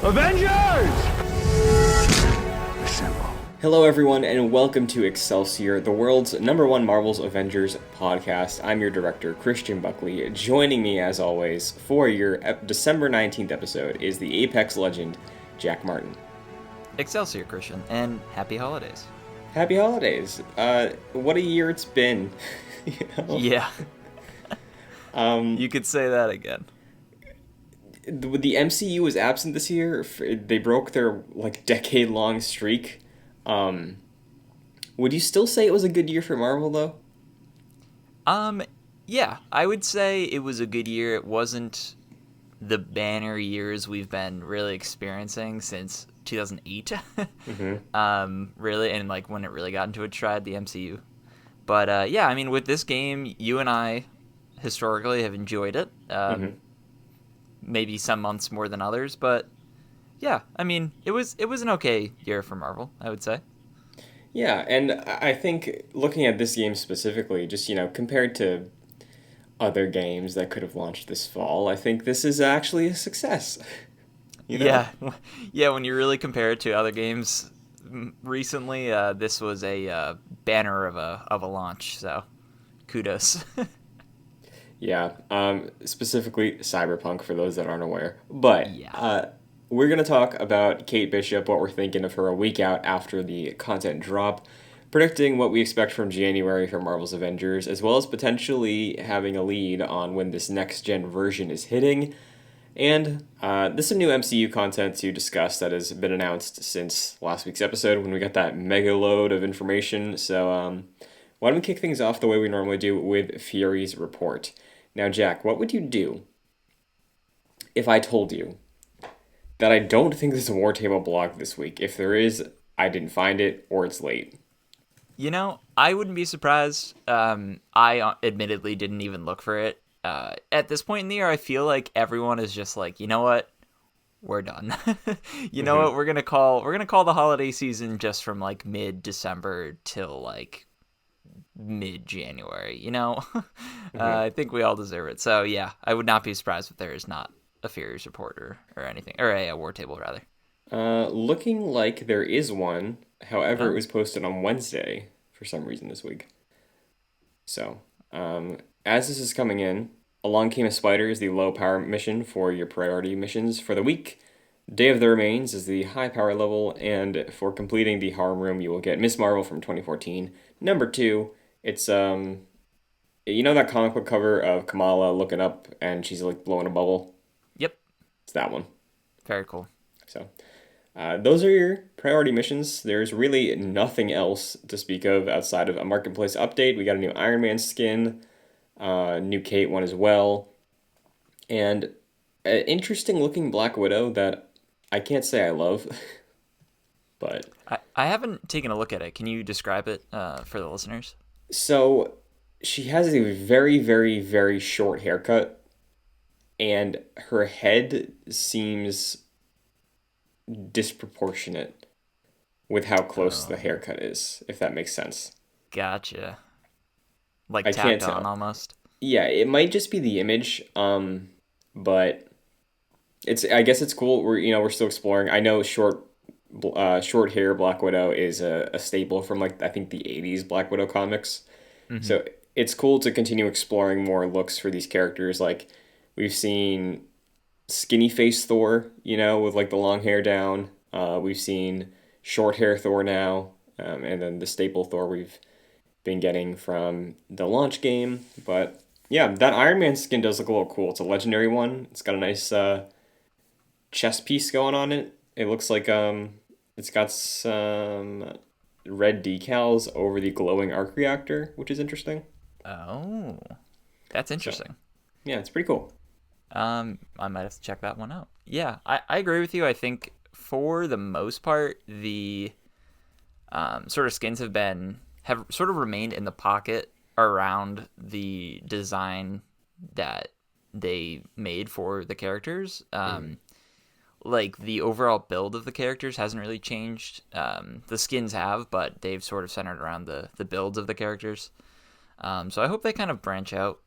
Avengers! Assemble. Hello, everyone, and welcome to Excelsior, the world's #1 Marvel's Avengers podcast. I'm your director, Christian Buckley. Joining me, as always, for your December 19th episode is the Apex legend, Jack Martin. Excelsior, Christian, and happy holidays. Happy holidays. What a year it's been. You know? Yeah. You could say that again. The MCU was absent this year. They broke their decade-long streak. Would you still say it was a good year for Marvel, though? Yeah, I would say it was a good year. It wasn't the banner years we've been really experiencing since 2008. Really, and when it really got into its stride, the MCU. But yeah, I mean, with this game, you and I historically have enjoyed it. Maybe some months more than others, but yeah, I mean, it was an okay year for Marvel, I would say. Yeah, and I think looking at this game specifically, just, compared to other games that could have launched this fall, I think this is actually a success. Yeah, when you really compare it to other games recently, this was a banner of a launch, so kudos. Yeah, specifically Cyberpunk, for those that aren't aware. But we're going to talk about Kate Bishop, what we're thinking of her a week out after the content drop, predicting what we expect from January for Marvel's Avengers, as well as potentially having a lead on when this next-gen version is hitting. And there's some new MCU content to discuss that has been announced since last week's episode when we got that mega load of information. So why don't we kick things off the way we normally do with Fury's report. Now, Jack, what would you do if I told you that I don't think there's a War Table blog this week? If there is, I didn't find it, or it's late. I wouldn't be surprised. I admittedly didn't even look for it. At this point in the year, I feel like everyone is just like, you know what? We're done. You know what? We're gonna call the holiday season just from mid-December till mid-January. I think we all deserve it. So yeah, I would not be surprised if there is not a Fury's report or anything, or a War Table rather. Looking like there is one. However, it was posted on Wednesday for some reason this week. So, as this is coming in, Along Came a Spider is the low power mission for your priority missions for the week. Day of the Remains is the high power level, and for completing the Harem Room, you will get Miss Marvel from 2014. Number 2, it's that comic book cover of Kamala looking up and she's blowing a bubble? Yep. It's that one. Very cool. So, those are your priority missions. There's really nothing else to speak of outside of a marketplace update. We got a new Iron Man skin, new Kate one as well, and an interesting looking Black Widow that I can't say I love, but I haven't taken a look at it. Can you describe it for the listeners? So she has a very, very, very short haircut, and her head seems disproportionate with how close the haircut is, if that makes sense. Gotcha. I Tacked can't on tell. Almost. Yeah, it might just be the image, but I guess it's cool. We're still exploring. I know short hair Black Widow is a staple from I think the 80s Black Widow comics. So it's cool to continue exploring more looks for these characters. We've seen skinny face Thor, with the long hair down. We've seen short hair Thor now, and then the staple Thor we've been getting from the launch game. But yeah, that Iron Man skin does look a little cool. It's a legendary one. It's got a nice chest piece going on it. It looks like it's got some red decals over the glowing arc reactor, which is interesting. Oh, that's interesting. So, yeah, it's pretty cool. I might have to check that one out. Yeah, I agree with you. I think for the most part, the sort of skins have sort of remained in the pocket around the design that they made for the characters. The overall build of the characters hasn't really changed. The skins have, but they've sort of centered around the builds of the characters. So I hope they kind of branch out.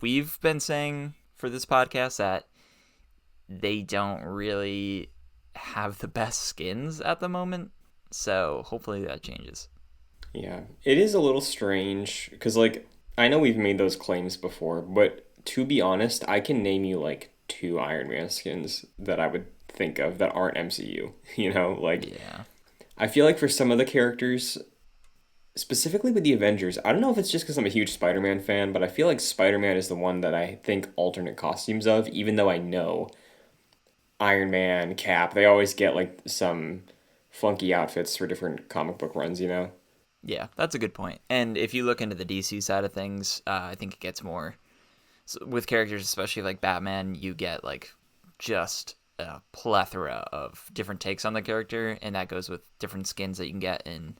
We've been saying for this podcast that they don't really have the best skins at the moment. So hopefully that changes. Yeah, it is a little strange because, like, I know we've made those claims before, but to be honest, I can name you like two Iron Man skins that I would think of that aren't MCU. Like, Yeah. I feel like for some of the characters, specifically with the Avengers, I don't know if it's just because I'm a huge Spider Man fan, but I feel like Spider Man is the one that I think alternate costumes of, even though I know Iron Man, Cap, they always get like some funky outfits for different comic book runs. Yeah, that's a good point. And if you look into the DC side of things, I think it gets more with characters, especially like Batman. You get like just a plethora of different takes on the character, and that goes with different skins that you can get in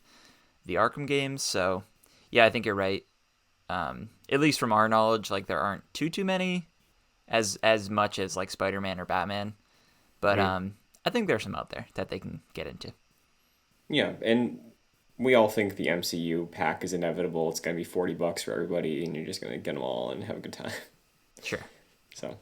the Arkham games. So, yeah, I think you're right. At least from our knowledge, like there aren't too many as much as like Spider-Man or Batman, but Mm. I think there's some out there that they can get into. Yeah, and we all think the MCU pack is inevitable. It's going to be $40 for everybody, and you're just going to get them all and have a good time. Sure. So,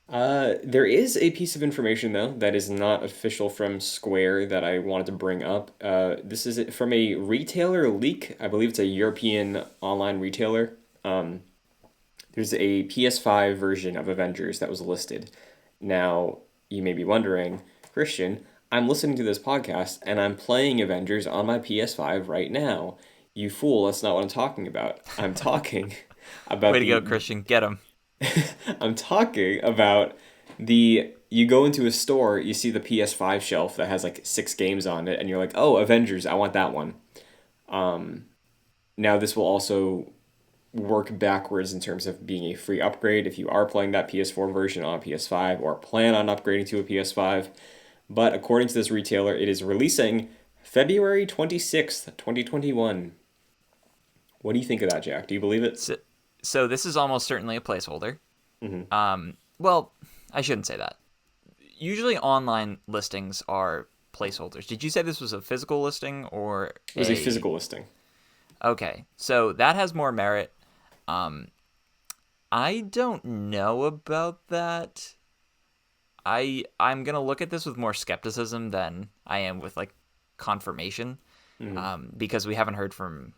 there is a piece of information though that is not official from Square that I wanted to bring up. This is from a retailer leak. I believe it's a European online retailer. Um, there's a PS5 version of Avengers that was listed. Now, you may be wondering, Christian, I'm listening to this podcast and I'm playing Avengers on my PS5 right now. You fool, that's not what I'm talking about. I'm talking Way about to go, the Christian. Get him. I'm talking about the you go into a store, you see the PS5 shelf that has like 6 games on it and you're like, "Oh, Avengers, I want that one." Now this will also work backwards in terms of being a free upgrade if you are playing that PS4 version on a PS5 or plan on upgrading to a PS5. But according to this retailer, it is releasing February 26th, 2021. What do you think of that, Jack? Do you believe it? So this is almost certainly a placeholder. Mm-hmm. Well, I shouldn't say that. Usually online listings are placeholders. Did you say this was a physical listing or It was a a... physical listing. Okay, so that has more merit. Um, I don't know about that. I'm gonna look at this with more skepticism than I am with like confirmation, Mm-hmm. because we haven't heard from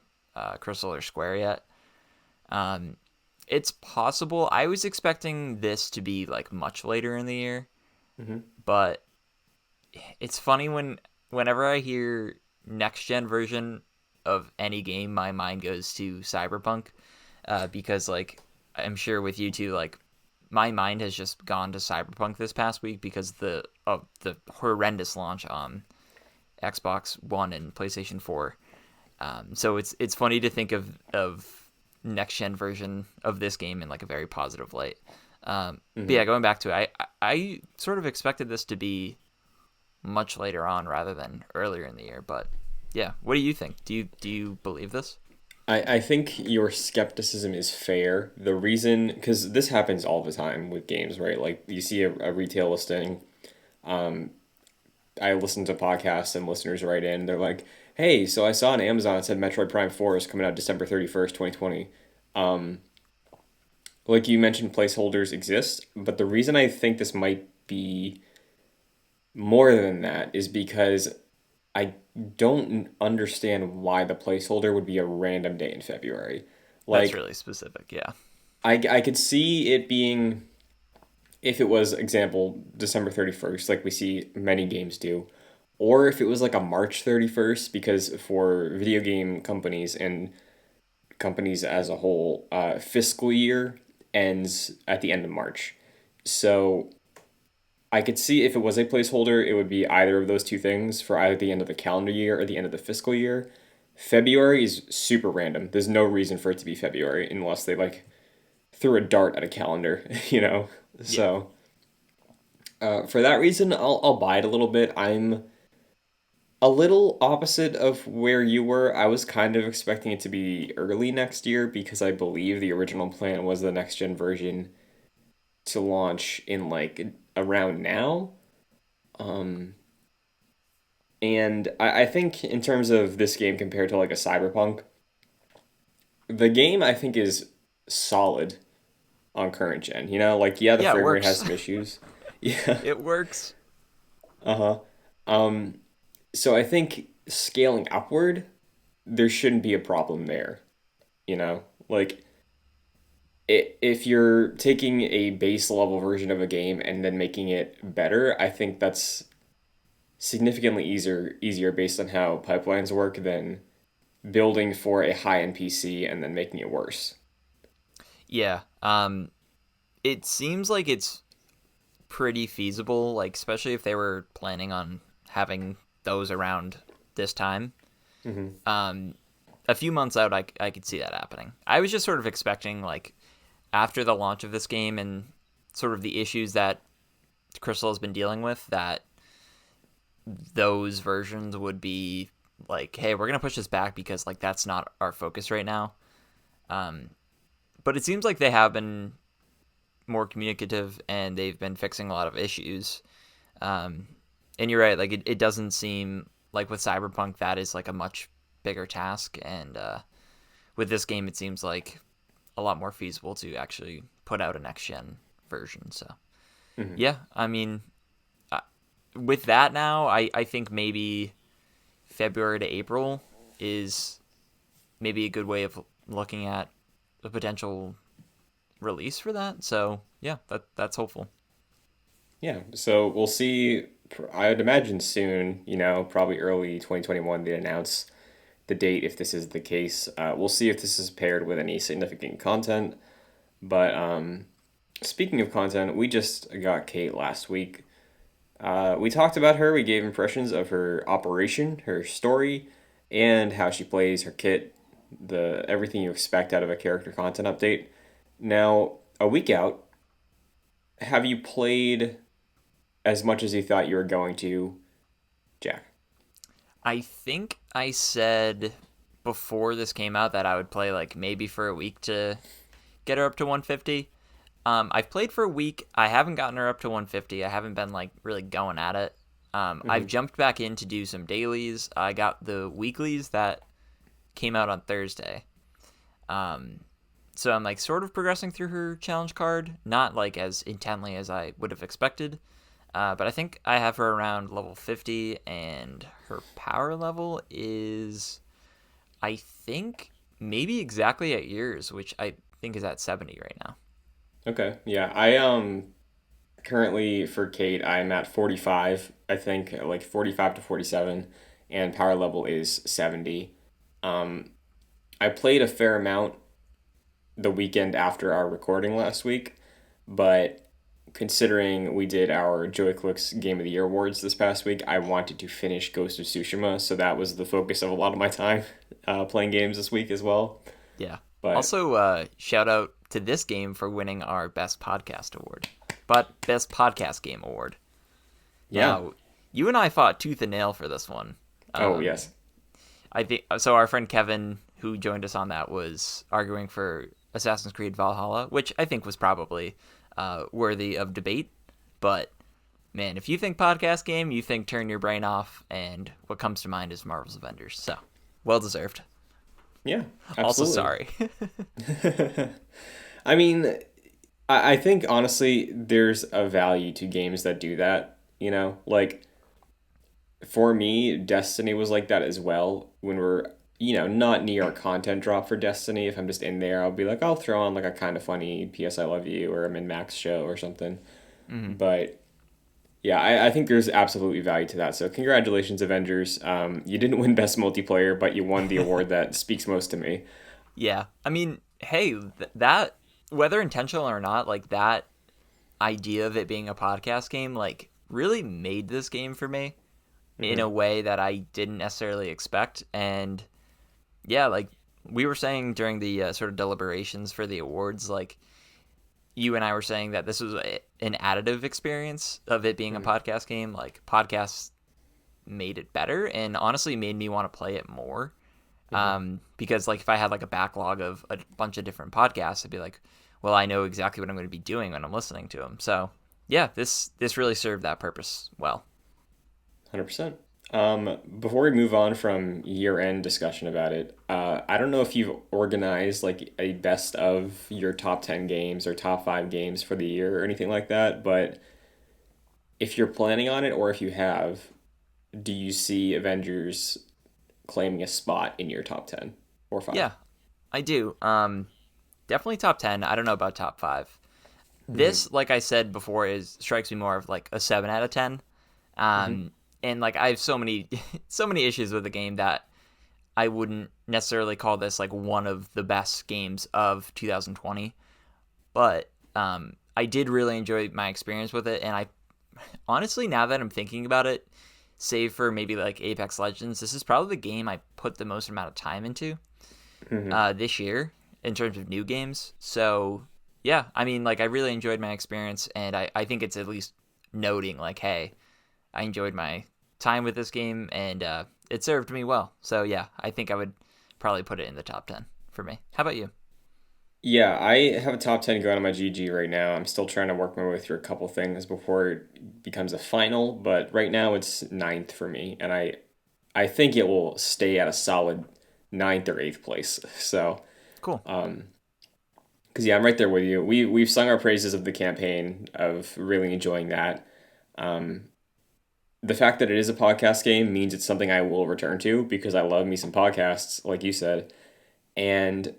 Crystal or Square yet. Um, it's possible. I was expecting this to be like much later in the year, Mm-hmm. but it's funny whenever I hear next gen version of any game, my mind goes to Cyberpunk, because like I'm sure with you too, like my mind has just gone to Cyberpunk this past week because of the horrendous launch on Xbox One and PlayStation 4. So it's funny to think of next gen version of this game in like a very positive light. But Mm-hmm. yeah, going back to it, I sort of expected this to be much later on rather than earlier in the year. But yeah, what do you think? Do you believe this? I think your skepticism is fair. The reason, because this happens all the time with games, right? Like you see a retail listing. Um, I listen to podcasts and listeners write in. They're like, "Hey, so I saw on Amazon it said Metroid Prime 4 is coming out December 31st, 2020." Um, like you mentioned, placeholders exist, but the reason I think this might be more than that is because I don't understand why the placeholder would be a random day in February. That's Like, really specific. Yeah. I could see it being, if it was, example, December 31st, like we see many games do, or if it was like a March 31st, because for video game companies and companies as a whole, fiscal year ends at the end of March. So I could see if it was a placeholder, it would be either of those two things for either the end of the calendar year or the end of the fiscal year. February is super random. There's no reason for it to be February unless they like threw a dart at a calendar, you know? Yeah. So, for that reason, I'll buy it a little bit. I'm a little opposite of where you were. I was kind of expecting it to be early next year because I believe the original plan was the next gen version to launch in like around now. Um, and I think in terms of this game compared to like a Cyberpunk, the game I think is solid on current gen. Like yeah, the Yeah, it frame rate has works. some issues. Yeah. It works. Uh-huh. Um, so I think scaling upward, there shouldn't be a problem there, you know? Like if you're taking a base level version of a game and then making it better, I think that's significantly easier based on how pipelines work than building for a high-end PC and then making it worse. Yeah. It seems like it's pretty feasible, like especially if they were planning on having those around this time. Hmm. Um, a few months out, I could see that happening. I was just sort of expecting, like, after the launch of this game and sort of the issues that Crystal has been dealing with, that those versions would be like, hey, we're gonna push this back because like that's not our focus right now. Um, but it seems like they have been more communicative and they've been fixing a lot of issues. Um, and you're right, like it doesn't seem like with Cyberpunk that is like a much bigger task, and with this game it seems like a lot more feasible to actually put out a next gen version. So Hmm. yeah, I mean, uh, with that now, I think maybe February to April is maybe a good way of looking at a potential release for that. So yeah, that's hopeful. Yeah, so we'll see. I would imagine soon, probably early 2021, they announce the date if this is the case. We'll see if this is paired with any significant content. But speaking of content, we just got Kate last week. We talked about her. We gave impressions of her operation, her story, and how she plays her kit. The everything you expect out of a character content update. Now, a week out, have you played as much as you thought you were going to, Jack? I think I said before this came out that I would play like maybe for a week to get her up to 150. I've played for a week. I haven't gotten her up to 150. I haven't been like really going at it. I've Hmm. jumped back in to do some dailies. I got the weeklies that came out on Thursday. Um, so I'm like sort of progressing through her challenge card, not like as intently as I would have expected. But I think I have her around level 50, and her power level is, I think, maybe exactly at yours, which I think is at 70 right now. Okay, yeah. I currently for Kate, I'm at 45. I think like 45 to 47, and power level is 70. Um, I played a fair amount the weekend after our recording last week, but considering we did our Joy Clicks Game of the Year awards this past week, I wanted to finish Ghost of Tsushima, so that was the focus of a lot of my time playing games this week as well. Yeah. But Also, shout out to this game for winning our Best Podcast Award, but Best Podcast Game Award. yeah. Now, you and I fought tooth and nail for this one. Oh, Um, yes. I think so. Our friend Kevin, who joined us on that, was arguing for Assassin's Creed Valhalla, which I think was probably worthy of debate. But man, if you think podcast game, you think turn your brain off, and what comes to mind is Marvel's Avengers. So, well deserved. Yeah, Also, absolutely. sorry. I mean, I think honestly, there's a value to games that do that. Like for me, Destiny was like that as well. When we're, not near a content drop for Destiny, if I'm just in there, I'll be like, I'll throw on like a kind of funny PS I Love You or a Min Max show or something. Hmm. But yeah, I think there's absolutely value to that. So congratulations, Avengers. You didn't win Best Multiplayer, but you won the award that speaks most to me. Yeah, I mean, hey, that whether intentional or not, like that idea of it being a podcast game, like really made this game for me in a Hmm. way that I didn't necessarily expect. And yeah, like we were saying during the sort of deliberations for the awards, like you and I were saying that this was an additive experience of it being a Hmm. podcast game. Like podcasts made it better and honestly made me want to play it more. Hmm. Because like if I had like a backlog of a bunch of different podcasts, I'd be like, well, I know exactly what I'm going to be doing when I'm listening to them. So yeah, this really served that purpose well. 100%. Before we move on from year-end discussion about it, I don't know if you've organized like a best of your top 10 games or top 5 games for the year or anything like that, but if you're planning on it or if you have, do you see Avengers claiming a spot in your top 10 or 5? Yeah, I do. Definitely top 10. I don't know about top 5. Mm-hmm. This, like I said before, is strikes me more of like a 7 out of 10. Mm-hmm. And like I have so many so many issues with the game that I wouldn't necessarily call this like one of the best games of 2020. But I did really enjoy my experience with it, and I honestly, now that I'm thinking about it, save for maybe like Apex Legends, this is probably the game I put the most amount of time into Mm-hmm. this year in terms of new games. So yeah, I mean, like I really enjoyed my experience, and I think it's at least noting like, hey, I enjoyed my time with this game, and it served me well. So yeah, I think I would probably put it in the top 10 for me. How about you? Yeah, I have a top 10 going on my GG right now. I'm still trying to work my way through a couple things before it becomes a final, but right now it's ninth for me, and I think it will stay at a solid ninth or eighth place. So, Cool. because yeah, I'm right there with you. We've sung our praises of the campaign, of really enjoying that. Um, the fact that it is a podcast game means it's something I will return to because I love me some podcasts, like you said, and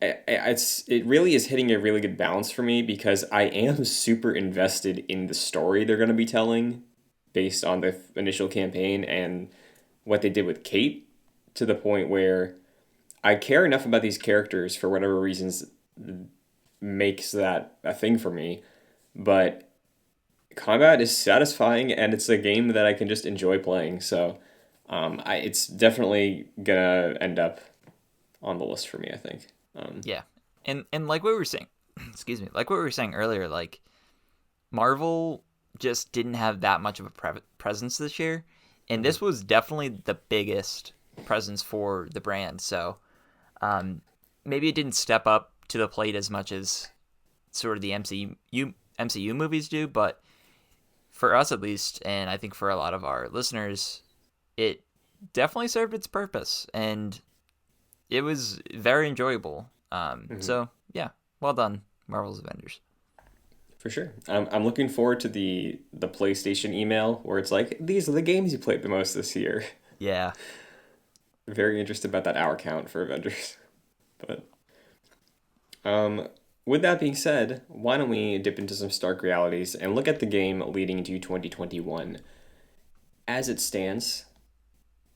it really is hitting a really good balance for me because I am super invested in the story they're going to be telling based on the initial campaign and what they did with Kate, to the point where I care enough about these characters for whatever reasons makes that a thing for me. But combat is satisfying and it's a game that I can just enjoy playing. So it's definitely gonna end up on the list for me, I think. Yeah. And like what we were saying, excuse me, like what we were saying earlier, like Marvel just didn't have that much of a presence this year, and Mhm. this was definitely the biggest presence for the brand. So maybe it didn't step up to the plate as much as sort of the MCU movies do, but for us at least, and I think for a lot of our listeners, it definitely served its purpose, and it was very enjoyable. Mhm. So yeah, well done, Marvel's Avengers. For sure. I'm looking forward to the PlayStation email where it's like, these are the games you played the most this year. Yeah, Very interested about that hour count for Avengers. But um, with that being said, why don't we dip into some stark realities and look at the game leading into 2021. As it stands,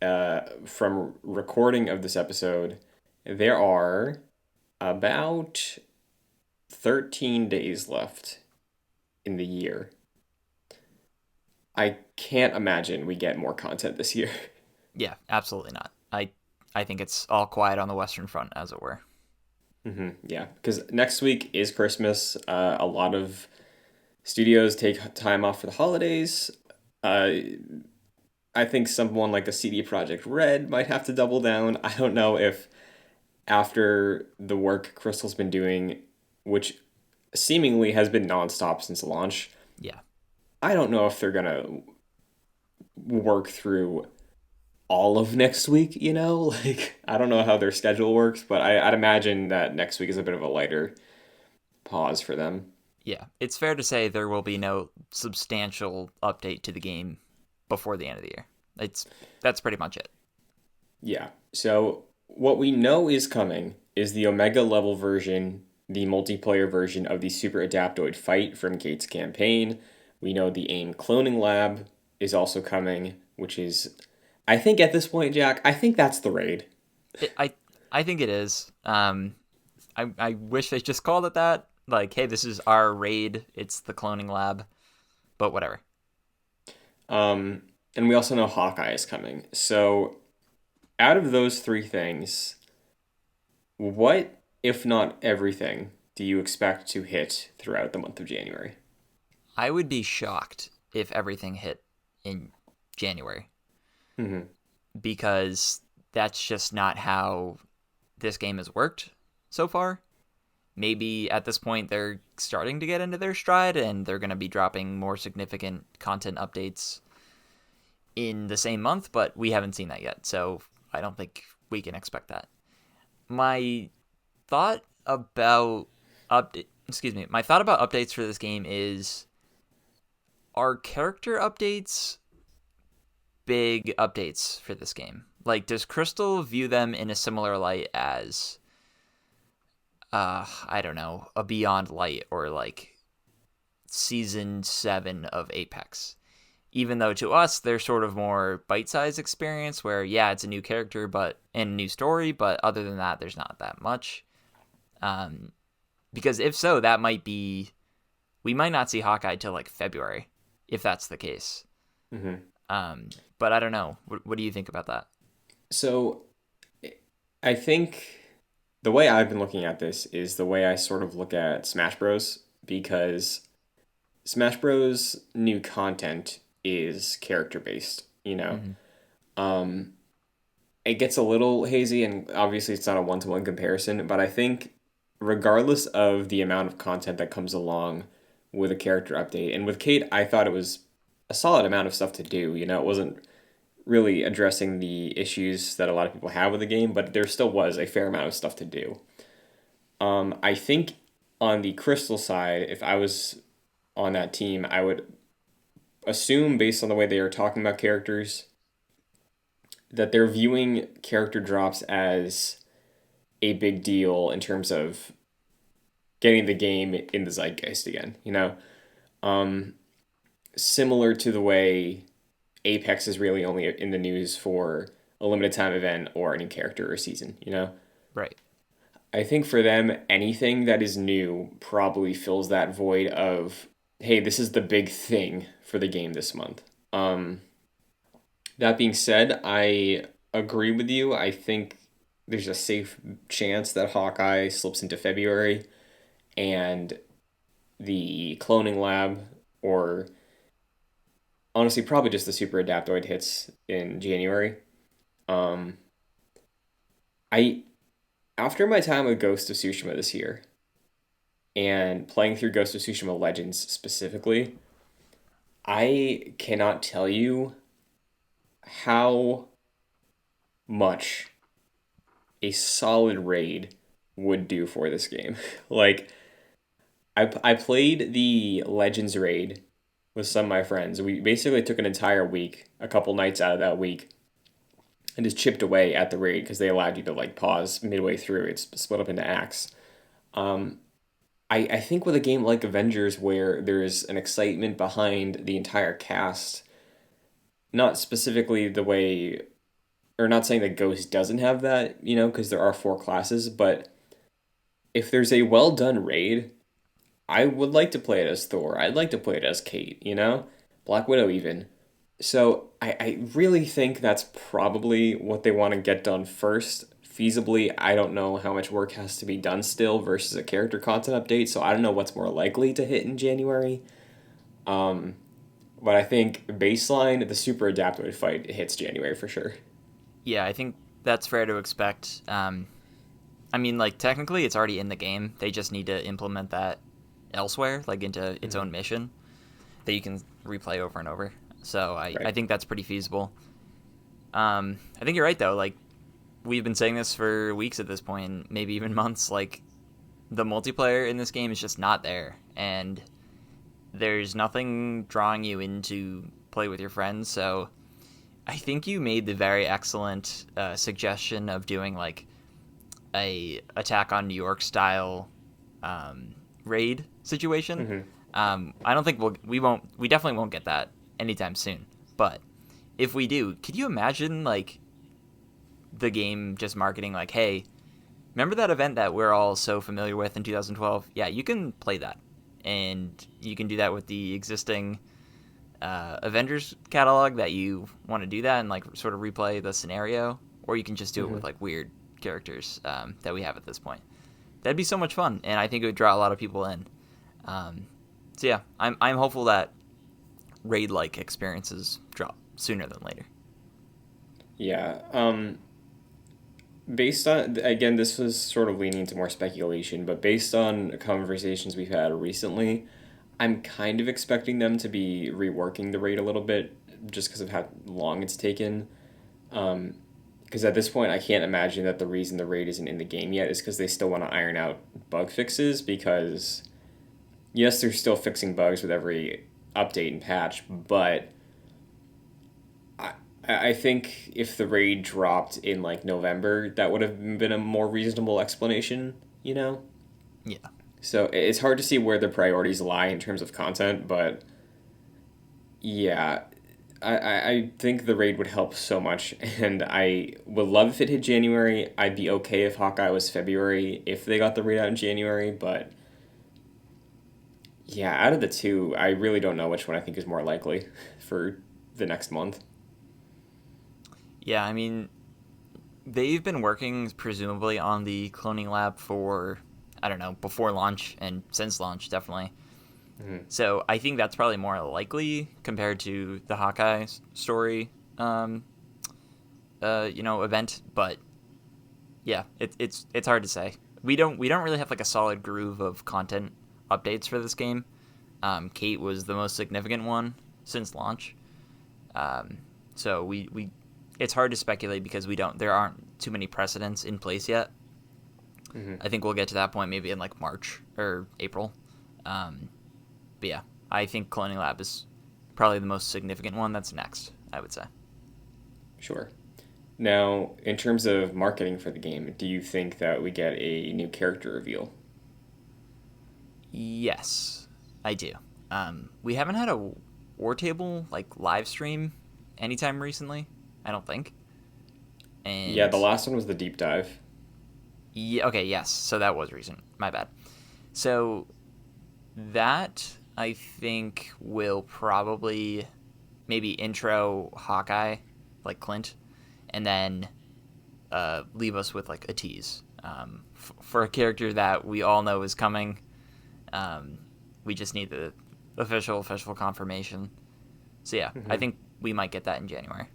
from recording of this episode, there are about 13 days left in the year. I can't imagine we get more content this year. yeah, absolutely not. I think it's all quiet on the Western Front, as it were. Yeah, because next week is Christmas. A lot of studios take time off for the holidays. Uh, I think someone like a CD Project Red might have to double down. I don't know if after the work Crystal's been doing, which seemingly has been nonstop since launch, Yeah, I don't know if they're gonna work through all of next week, you know? Like, I don't know how their schedule works, but I'd imagine that next week is a bit of a lighter pause for them. yeah. It's fair to say there will be no substantial update to the game before the end of the year. It's That's pretty much it. Yeah. So, what we know is coming is the Omega level version, the multiplayer version of the Super Adaptoid fight from Kate's campaign. We know the AIM cloning lab is also coming, which is, I think at this point, Jack, I think that's the raid. it I think it is. I wish they just called it that. Like, hey, this is our raid. It's the cloning lab, but whatever. Um, and we also know Hawkeye is coming. So, out of those three things, what, if not everything, do you expect to hit throughout the month of January? I would be shocked if everything hit in January Hmm. because that's just not how this game has worked so far. Maybe at this point they're starting to get into their stride and they're going to be dropping more significant content updates in the same month, but we haven't seen that yet. So I don't think we can expect that. My thought about my thought about updates for this game is are character updates big updates for this game? Like, does Crystal view them in a similar light as, I don't know, a Beyond Light or like Season 7 of Apex? Even though to us, they're sort of more bite-sized experience where, yeah, it's a new character and a new story, but other than that, there's not that much. Because if so, we might not see Hawkeye till like February, if that's the case. Mm-hmm. But I don't know. What do you think about that? So I think the way I've been looking at this is the way I sort of look at Smash Bros. Because Smash Bros. New content is character based, you know. Mm-hmm. Um, it gets a little hazy, and obviously it's not a one-to-one comparison, but I think regardless of the amount of content that comes along with a character update, and with Kate, I thought it was a solid amount of stuff to do. You know, it wasn't really addressing the issues that a lot of people have with the game, but there still was a fair amount of stuff to do. I think on the Crystal side, if I was on that team, I would assume, based on the way they are talking about characters, that they're viewing character drops as a big deal in terms of getting the game in the zeitgeist again, you know? Um, Similar to the way Apex is really only in the news for a limited time event or a new character or season, you know? Right. I think for them, anything that is new probably fills that void of, hey, this is the big thing for the game this month. That being said, I agree with you. I think there's a safe chance that Hawkeye slips into February and the cloning lab, or honestly, probably just the super adaptoid hits in January. Um, I After my time with Ghost of Tsushima this year and playing through Ghost of Tsushima Legends specifically, I cannot tell you how much a solid raid would do for this game. Like, I played the Legends raid with some of my friends. We basically took an entire week, a couple nights out of that week, and just chipped away at the raid because they allowed you to like pause midway through. It's split up into acts. Um, I think with a game like Avengers, where there's an excitement behind the entire cast, not specifically the way, or not saying that Ghost doesn't have that, you know, because there are four classes, but if there's a well done raid, I would like to play it as Thor. I'd like to play it as Kate, you know? Black Widow, even. So I really think that's probably what they want to get done first. Feasibly, I don't know how much work has to be done still versus a character content update, so I don't know what's more likely to hit in January. Um, but I think baseline, the Super Adaptoid fight hits January for sure. Yeah, I think that's fair to expect. I mean, like, technically it's already in the game. They just need to implement that elsewhere, like into its own mission that you can replay over and over. So I think that's pretty feasible. I think you're right, though. Like, we've been saying this for weeks at this point, maybe even months. Like, the multiplayer in this game is just not there. And there's nothing drawing you in to play with your friends. So I think you made the very excellent suggestion of doing, like, a Attack on New York style raid situation. I don't think we definitely won't get that anytime soon. But if we do, could you imagine like the game just marketing like, hey, remember that event that we're all so familiar with in 2012? Yeah, you can play that, and you can do that with the existing Avengers catalog that you want to do that and like sort of replay the scenario, or you can just do it with like weird characters that we have at this point. That'd be so much fun, and I think it would draw a lot of people in. So yeah, I'm hopeful that raid-like experiences drop sooner than later. Yeah. Based on, again, this was sort of leaning into more speculation, but based on conversations we've had recently, I'm kind of expecting them to be reworking the raid a little bit just because of how long it's taken. Because at this point, I can't imagine that the reason the raid isn't in the game yet is because they still want to iron out bug fixes. Because yes, they're still fixing bugs with every update and patch, but I I think if the raid dropped in like November, that would have been a more reasonable explanation, you know? Yeah. So it's hard to see where the priorities lie in terms of content, but yeah, I think the raid would help so much, and I would love if it hit January. I'd be okay if Hawkeye was February if they got the raid out in January, but yeah, out of the two, I really don't know which one I think is more likely for the next month. Yeah, I mean, they've been working presumably on the cloning lab for, I don't know, before launch and since launch, definitely. Mhm. So I think that's probably more likely compared to the Hawkeye story, event. But yeah, it's hard to say. We don't really have like a solid groove of content updates for this game. Kate was the most significant one since launch. Um, so we it's hard to speculate because there aren't too many precedents in place yet. Mhm. I think we'll get to that point maybe in like March or April. But yeah, I think Cloning Lab is probably the most significant one. That's next, I would say. Sure. Now, in terms of marketing for the game, do you think that we get a new character reveal? Yes, I do. We haven't had a War Table like live stream anytime recently. I don't think. Yeah, And the last one was the deep dive. yeah, okay, yes. So that was recent. My bad. So that I think will probably maybe intro Hawkeye, like Clint, and then leave us with like a tease for a character that we all know is coming. Um, we just need the official confirmation. So yeah, I Hmm. think we might get that in January.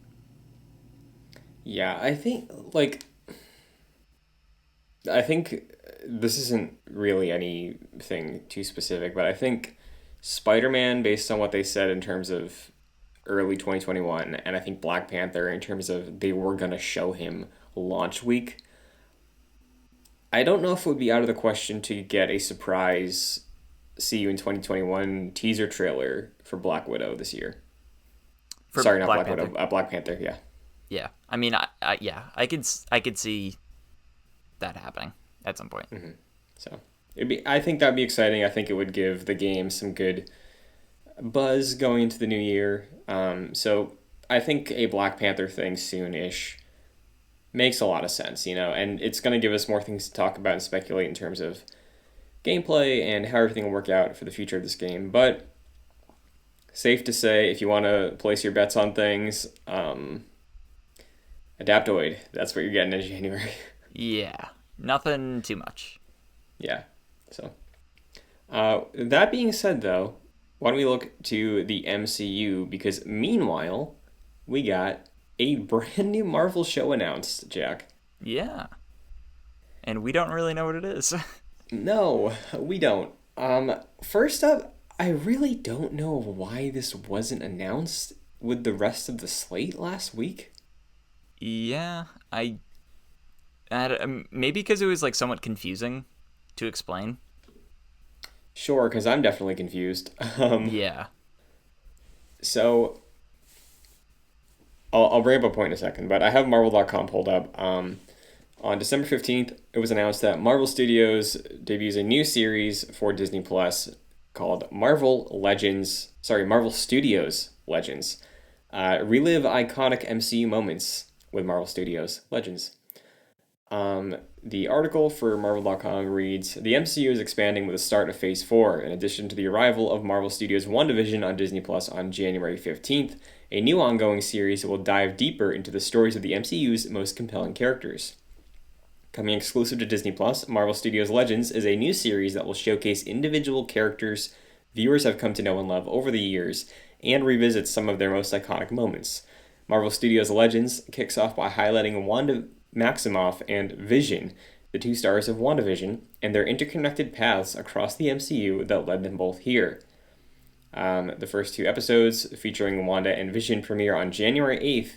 Yeah, I think this isn't really anything too specific, but I think Spider-Man, based on what they said in terms of early 2021, and I think Black Panther in terms of they were gonna show him launch week. I don't know if it would be out of the question to get a surprise see you in 2021 teaser trailer for Black Widow this year. For Sorry, not Black Black Panther. Widow, Black Panther, yeah. Yeah, I mean, yeah, I could see that happening at some point. So I think that'd be exciting. I think it would give the game some good buzz going into the new year. So I think a Black Panther thing soon-ish makes a lot of sense, and it's going to give us more things to talk about and speculate in terms of gameplay and how everything will work out for the future of this game. But safe to say, if you want to place your bets on things, Adaptoid, that's what you're getting in January. Yeah, nothing too much. Yeah. So, that being said, though, why don't we look to the MCU? Because meanwhile, we got a brand new Marvel show announced, Jack. Yeah, and we don't really know what it is. No, we don't. First up, I really don't know why this wasn't announced with the rest of the slate last week. Yeah, maybe because it was like somewhat confusing to explain. Sure, because I'm definitely confused. Yeah. So I'll bring up a point in a second, but I have Marvel.com pulled up. On December 15th, it was announced that Marvel Studios debuts a new series for Disney Plus called Marvel Studios Legends. Relive iconic MCU moments with Marvel Studios Legends. The article for Marvel.com reads: The MCU is expanding with the start of Phase 4. In addition to the arrival of Marvel Studios' WandaVision on Disney Plus on January 15th, a new ongoing series will dive deeper into the stories of the MCU's most compelling characters. Coming exclusive to Disney Plus, Marvel Studios Legends is a new series that will showcase individual characters viewers have come to know and love over the years and revisit some of their most iconic moments. Marvel Studios Legends kicks off by highlighting Wanda Maximoff and Vision, the two stars of WandaVision, and their interconnected paths across the MCU that led them both here. The first two episodes featuring Wanda and Vision premiere on January 8th,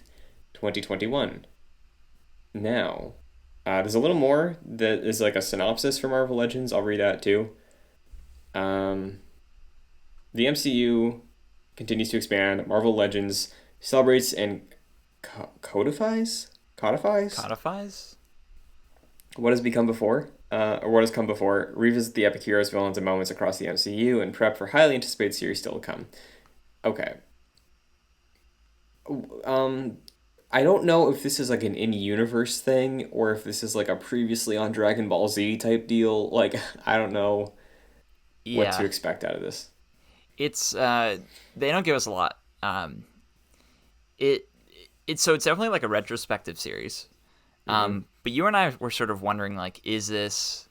2021. Now, there's a little more that is like a synopsis for Marvel Legends. I'll read that too. The MCU continues to expand. Marvel Legends celebrates and codifies Codifies? what has become before, or what has come before. Revisit the epic heroes, villains, and moments across the MCU, and prep for highly anticipated series still to come. Okay. Um, I don't know if this is like an in-universe thing or if this is like a previously on Dragon Ball Z type deal. Like, I don't know what to Yeah. expect out of this. It's they don't give us a lot. It it's definitely like a retrospective series. Hmm. But you and I were sort of wondering, like, is this?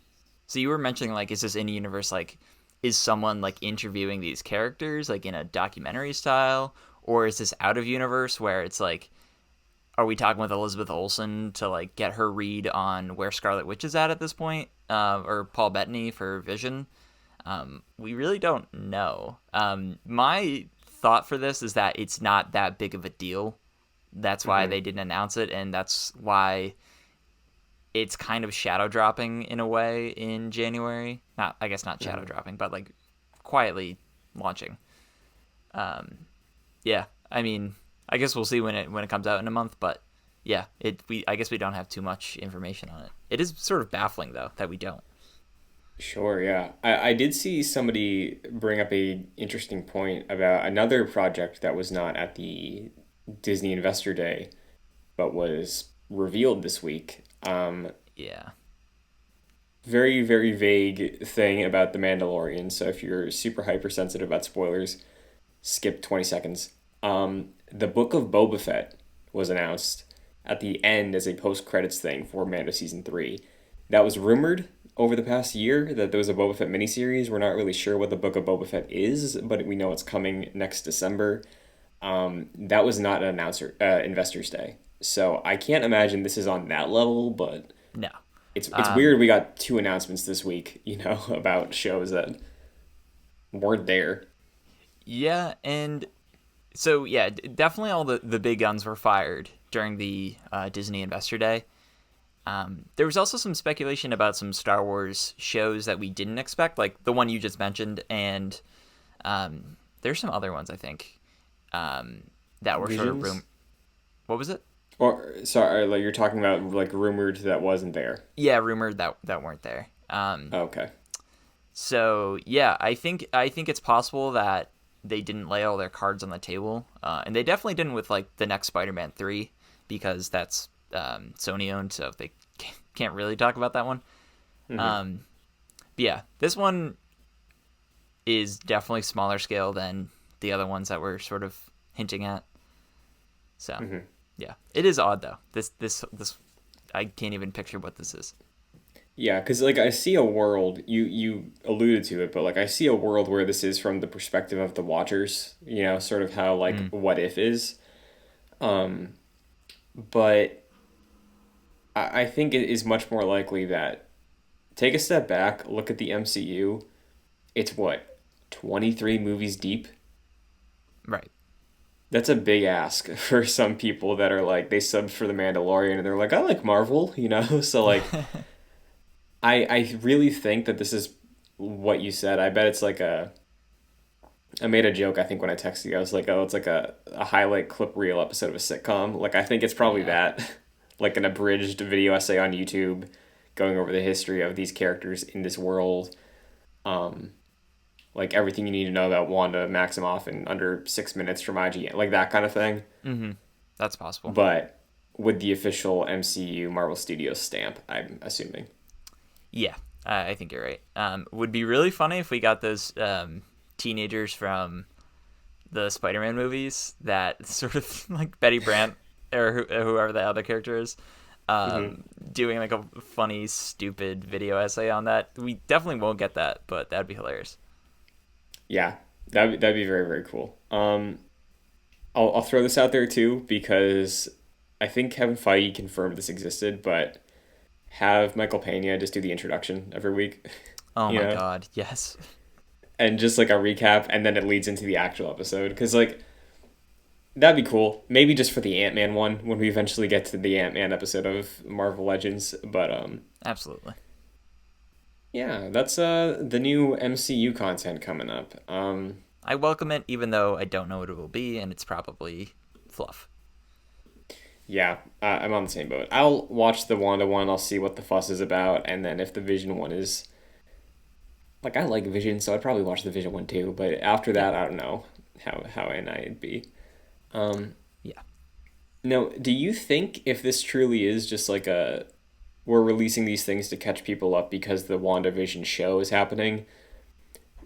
So you were mentioning, like, is this in universe? Like, is someone like interviewing these characters like in a documentary style, or is this out of universe where it's like, are we talking with Elizabeth Olsen to like get her read on where Scarlet Witch is at this point, or Paul Bettany for Vision? We really don't know. My thought for this is that it's not that big of a deal. That's why Hmm. they didn't announce it, and that's why it's kind of shadow dropping in a way in January. Not, I guess not shadow Hmm. dropping, but like quietly launching. Yeah, I mean, I guess we'll see when it comes out in a month, but yeah, we I guess we don't have too much information on it. It is sort of baffling though that we don't. Sure, yeah. I did see somebody bring up a interesting point about another project that was not at the Disney Investor Day, but was revealed this week. Yeah. Very, very vague thing about The Mandalorian. So if you're super hypersensitive about spoilers, skip 20 seconds. The Book of Boba Fett was announced at the end as a post credits thing for Mando season 3. That was rumored over the past year that there was a Boba Fett miniseries. We're not really sure what the Book of Boba Fett is, but we know it's coming next December. That was not an Investors Day, so I can't imagine this is on that level. But No. it's Um, weird we got two announcements this week, about shows that weren't there. yeah, and so yeah, definitely all the big guns were fired during the Disney Investor Day. There was also some speculation about some Star Wars shows that we didn't expect, like the one you just mentioned, and there's some other ones I think that were sort of Visions, What was it? or sorry, like you're talking about like rumored that wasn't there. Yeah, rumored that weren't there. Okay. So yeah, I think it's possible that they didn't lay all their cards on the table, and they definitely didn't with like the next Spider-Man 3 because that's Sony owned, so they can't really talk about that one. Mm-hmm. Um, but yeah, this one is definitely smaller scale than the other ones that we're sort of hinting at. So Mm-hmm. yeah, it is odd though. This I can't even picture what this is. Yeah, because like I see a world, you alluded to it, but like I see a world where this is from the perspective of the watchers, sort of how like Mm, what if is. Um, but I think it is much more likely that take a step back, look at the MCU. It's what, 23 movies deep? right. That's a big ask for some people that are like they subbed for The Mandalorian and they're like, I like Marvel, So like I really think that this is what you said. I bet it's like I made a joke, I think, when I texted you. I was like, oh, it's like a highlight clip reel episode of a sitcom. Like, I think it's probably Yeah. that. Like an abridged video essay on YouTube going over the history of these characters in this world. Um, like everything you need to know about Wanda Maximoff in under 6 minutes from IGN. Like that kind of thing. Mm-hmm. That's possible. But with the official MCU Marvel Studios stamp, I'm assuming. Yeah, I think you're right. Would be really funny if we got those teenagers from the Spider-Man movies that sort of like Betty Brant or whoever the other character is, Hmm. doing like a funny, stupid video essay on that. We definitely won't get that, but that'd be hilarious. Yeah, that'd be very, very cool. I'll throw this out there too because I think Kevin Feige confirmed this existed, but have Michael Pena just do the introduction every week, Oh you my know, god, yes. and just like a recap, and then it leads into the actual episode because like that'd be cool. Maybe just for the Ant Man one when we eventually get to the Ant Man episode of Marvel Legends. But Absolutely. yeah, that's the new MCU content coming up. I welcome it, even though I don't know what it will be, and it's probably fluff. Yeah, I'm on the same boat. I'll watch the Wanda one. I'll see what the fuss is about, and then if the Vision one is like, I like Vision, so I'd probably watch the Vision one too. But after Yeah, that, I don't know how in I'd be. Um, yeah. no, do you think if this truly is just like we're releasing these things to catch people up because the WandaVision show is happening?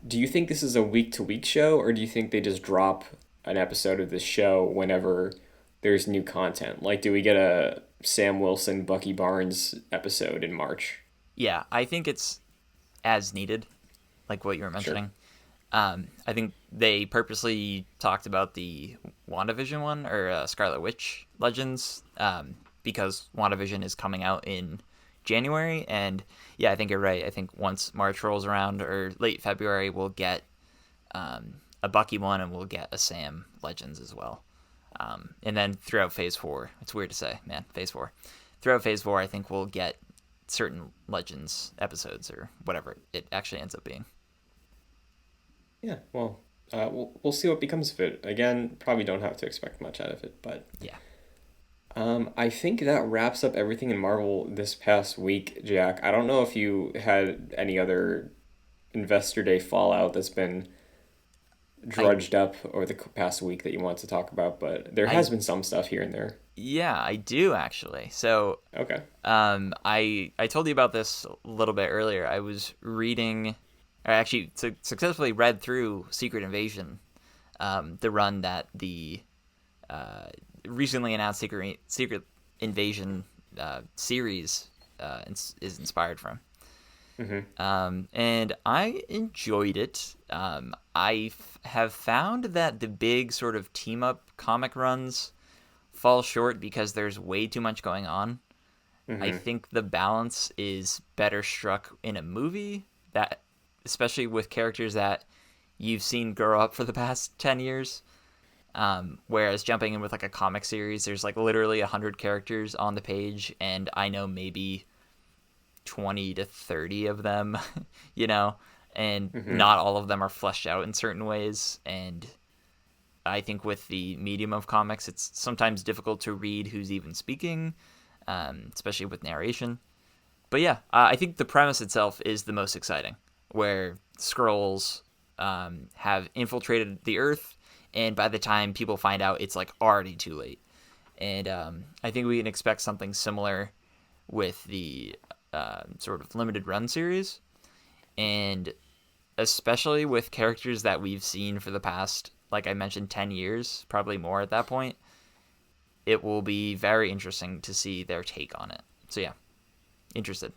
Do you think this is a week to week show, or do you think they just drop an episode of this show whenever there's new content? Like, do we get a Sam Wilson, Bucky Barnes episode in March? Yeah, I think it's as needed, like what you were Sure. mentioning. I think they purposely talked about the WandaVision one or Scarlet Witch Legends because WandaVision is coming out in January. And yeah, I think you're right. I think once March rolls around or late February, we'll get a Bucky one and we'll get a Sam Legends as well. And then throughout Phase 4, it's weird to say, man, Phase 4. Throughout Phase 4, I think we'll get certain Legends episodes or whatever it actually ends up being. Yeah, well, we'll see what becomes of it. Again, probably don't have to expect much out of it, but Yeah. I think that wraps up everything in Marvel this past week, Jack. I don't know if you had any other Investor Day fallout that's been I drudged up over the past week that you want to talk about, but there I has been some stuff here and there. Yeah, I do actually. So, Okay. I told you about this a little bit earlier. I was reading, or actually successfully read through Secret Invasion, the run that the uh, recently announced Secret Invasion series is inspired from. Mm-hmm. And I enjoyed it. Have found that the big sort of team up comic runs fall short because there's way too much going on. I Mm-hmm. think the balance is better struck in a movie that, especially with characters that you've seen grow up for the past 10 years. Whereas jumping in with like a comic series, there's like literally 100 characters on the page, and I know maybe 20 to 30 of them, you know, and Mm-hmm. not all of them are fleshed out in certain ways. And I think with the medium of comics, it's sometimes difficult to read who's even speaking, especially with narration. But yeah, I think the premise itself is the most exciting, where Skrulls have infiltrated the Earth, and by the time people find out, it's like already too late. And I think we can expect something similar with the sort of limited run series, and especially with characters that we've seen for the past, like I mentioned, 10 years, probably more at that point. It will be very interesting to see their take on it. So yeah, interested.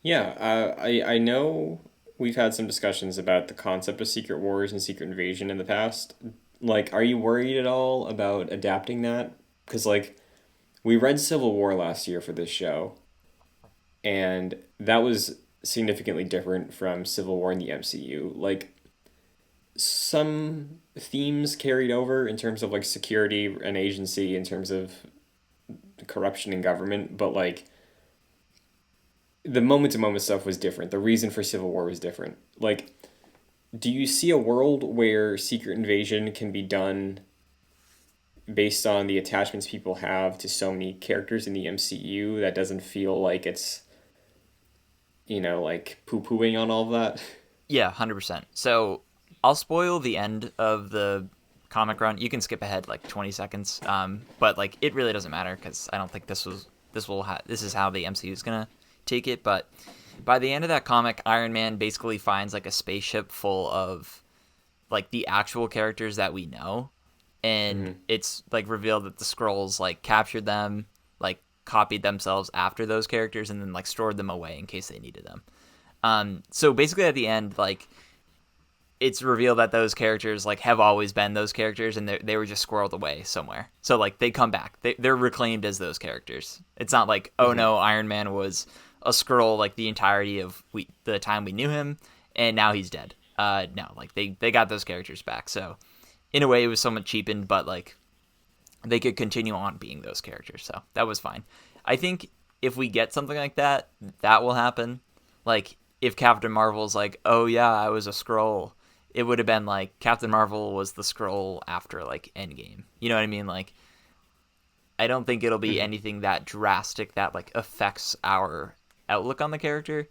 Yeah, I know we've had some discussions about the concept of Secret Wars and Secret Invasion in the past. Like, are you worried at all about adapting that? Because, like, we read Civil War last year for this show, and that was significantly different from Civil War in the MCU. Like, some themes carried over in terms of, like, security and agency, in terms of corruption in government, but, like, the moment to moment stuff was different. The reason for Civil War was different. Like, do you see a world where Secret Invasion can be done based on the attachments people have to so many characters in the MCU that doesn't feel like it's, like poo pooing on all of that? Yeah, 100%. So I'll spoil the end of the comic run. You can skip ahead like 20 seconds, but like it really doesn't matter because I don't think this is how the MCU is gonna take it. But by the end of that comic, Iron Man basically finds like a spaceship full of like the actual characters that we know, and Mm-hmm. it's like revealed that the Skrulls like captured them, like copied themselves after those characters, and then like stored them away in case they needed them. So basically, at the end, like it's revealed that those characters like have always been those characters, and they were just squirreled away somewhere. So like they come back, they're reclaimed as those characters. It's not like, oh Mm-hmm. no, Iron Man was a Skrull like the entirety of the time we knew him, and now he's dead. No, like they got those characters back. So in a way, it was somewhat cheapened, but like they could continue on being those characters. So that was fine. I think if we get something like that, that will happen. Like if Captain Marvel's like, oh yeah, I was a Skrull it would have been like Captain Marvel was the Skrull after like Endgame. You know what I mean? Like, I don't think it'll be anything that drastic that like affects our outlook on the character.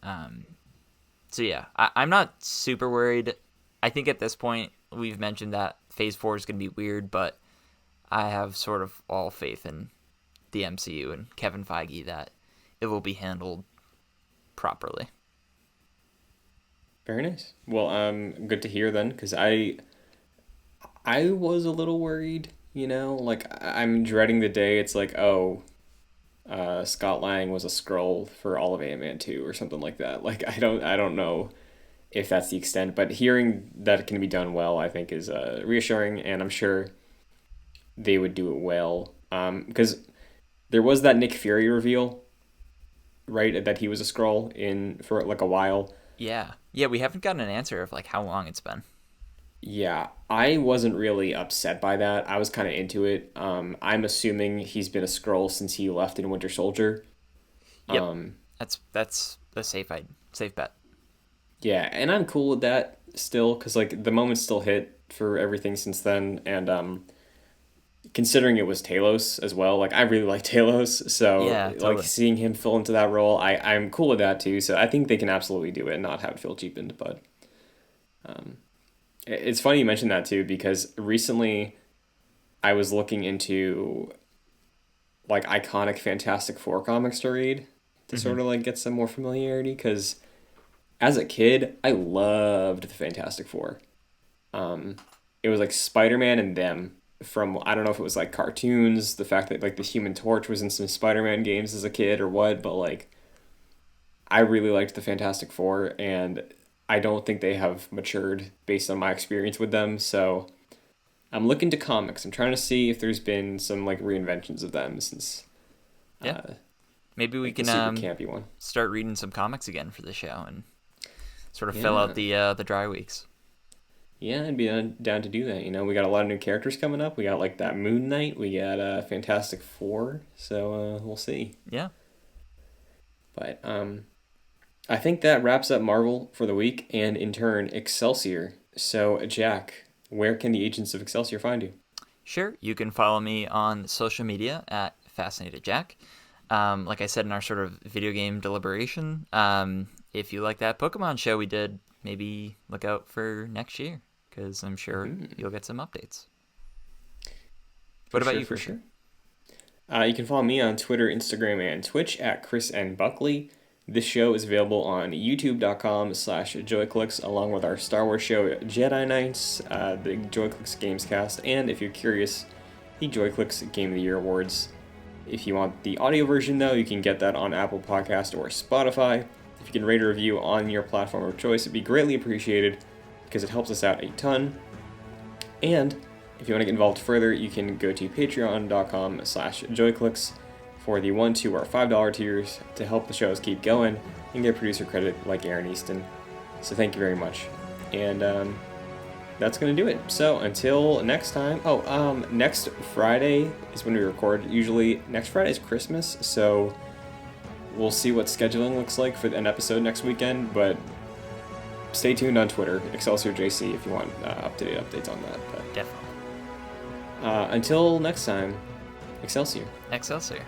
So yeah, I'm not super worried. I think at this point we've mentioned that Phase 4 is going to be weird, but I have sort of all faith in the MCU and Kevin Feige that it will be handled properly. Very nice. Well, good to hear then, because I was a little worried, like I'm dreading the day it's like, oh, Scott Lang was a Skrull for all of Ant-Man 2 or something like that. Like I don't know if that's the extent, but hearing that it can be done well, I think is reassuring, and I'm sure they would do it well. Because there was that Nick Fury reveal, right, that he was a Skrull in for like a while. Yeah, we haven't gotten an answer of like how long it's been. Yeah, I wasn't really upset by that. I was kind of into it. I'm assuming he's been a Skrull since he left in Winter Soldier. Yep, that's a safe bet. Yeah, and I'm cool with that still, because like the moment still hit for everything since then, and considering it was Talos as well, like I really like Talos, so Yeah, like totally. seeing him fill into that role, I'm cool with that too. So I think they can absolutely do it and not have it feel cheapened. But it's funny you mentioned that too, because recently I was looking into like iconic Fantastic Four comics to read to sort of like get some more familiarity, because as a kid I loved the Fantastic Four. It was like Spider-Man and them from, I don't know if it was like cartoons, the fact that like the Human Torch was in some Spider-Man games as a kid or what, but like I really liked the Fantastic Four, and I don't think they have matured based on my experience with them. So I'm looking to comics. I'm trying to see if there's been some like reinventions of them since Yeah, maybe we like the can super campy one. start reading some comics again for the show and sort of fill out Yeah. the dry weeks. Yeah, I'd be down to do that. We got a lot of new characters coming up. We got like that Moon Knight. We got Fantastic Four. So we'll see. Yeah. But I think that wraps up Marvel for the week, and in turn Excelsior. So Jack, where can the agents of Excelsior find you? Sure, you can follow me on social media at Fascinated Jack. Like I said in our sort of video game deliberation, if you like that Pokemon show we did, maybe look out for next year, because I'm sure you'll get some updates. What about you, For Christian? sure. You can follow me on Twitter, Instagram, and Twitch at Chris N. Buckley. This show is available on youtube.com/joyclicks, along with our Star Wars show Jedi Knights, the Joyclicks Gamescast, and if you're curious, the Joyclicks Game of the Year Awards. If you want the audio version, though, you can get that on Apple Podcast or Spotify. If you can rate a review on your platform of choice, it'd be greatly appreciated because it helps us out a ton. And if you want to get involved further, you can go to patreon.com/joyclicks for the $1, $2, or $5 tiers to help the shows keep going and get producer credit like Aaron Easton. So thank you very much. And that's going to do it. So until next time. Next Friday is when we record. Usually next Friday is Christmas, so we'll see what scheduling looks like for an episode next weekend, but stay tuned on Twitter, Excelsior JC, if you want up-to-date updates on that. But Definitely. until next time, Excelsior. Excelsior.